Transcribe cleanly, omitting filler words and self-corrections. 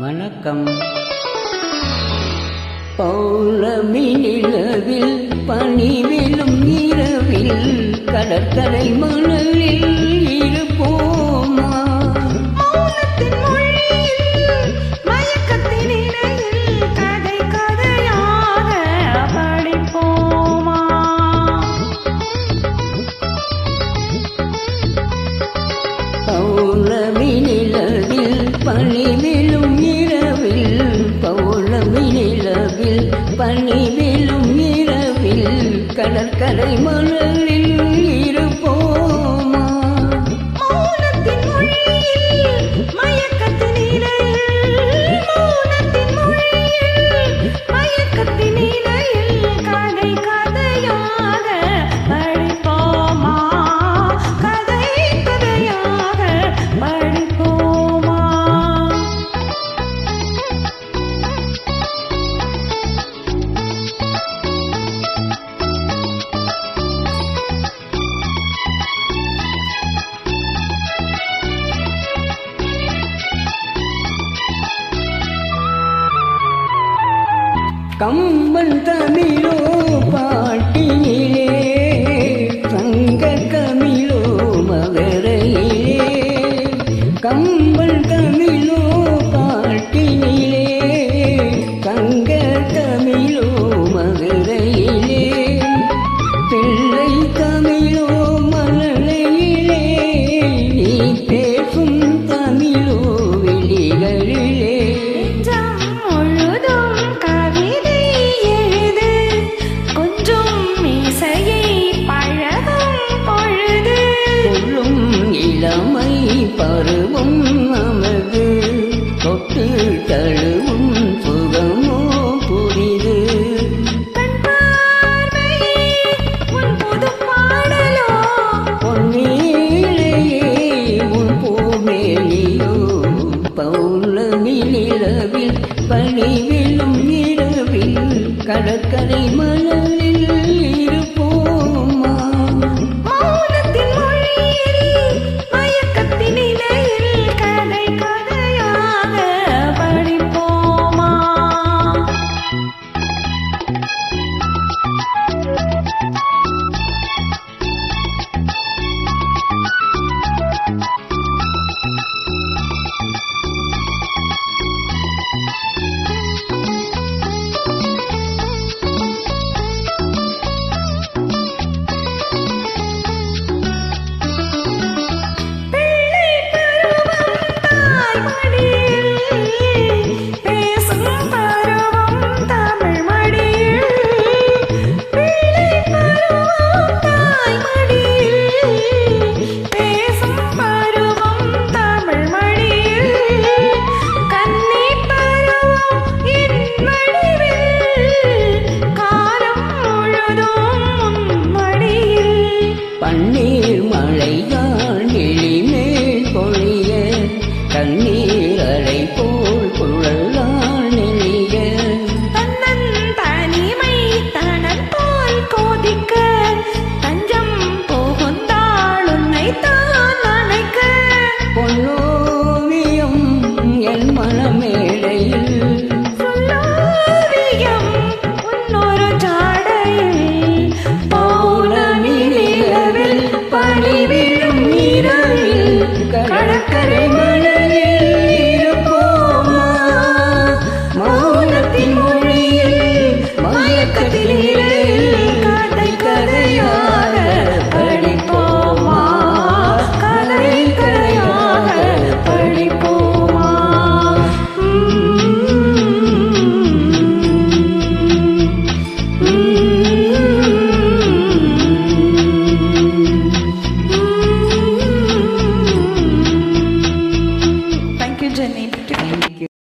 வணக்கம். பௌர்ணமி நிலவில் பனிவிலும் இரவில் கடற்கரை மணலில் இருப்போமா? மௌனத்தின் மொழியில் மயக்கத்தின் இடையில் கதை கதையாக படிப்போமா? பௌர்ணமி நிலவில் பனிவிலும் இரவில் பௌர்ணமி நிலவில் பனிவிலும் இரவில் கடற்கரை மணலில் இருப்போமா? மௌனத்தின் மொழியில் மயக்கத்தின் இடையில் மௌனத்தின் மொழியில் மயக்கத்தின் இடையில் கதை கதையாக படிப்போமா? கதை கதையாக படிப்போமா? கம்பன் தமிழோ பாட்டினிலே சங்க கமிழோ மகரையிலே. கம்பன் தமிழோ பாட்டினிலே சங்க தமிழோ மகரையிலே. பிள்ளை தமிழோ மலரையிலே நீ பேசும் தமிழோ வெளிகளிலே. இளமை பருவம் நமது தொட்டு தழுவும் சுகமோ புரிது. பொன்னீலையே உன் பூமேலியோ பௌர்ணமி நிலவில் பனிவிலும் இரவில் கடற்கரை மணலில் இருப்போமா? மௌனத்தின் மொழியில் மயக்கத்தின் இடையில் கதை கதையாக படிப்போமா? பன்னீர் மழைதான் எளிமேல் பொழிய கண்ணீர் அலை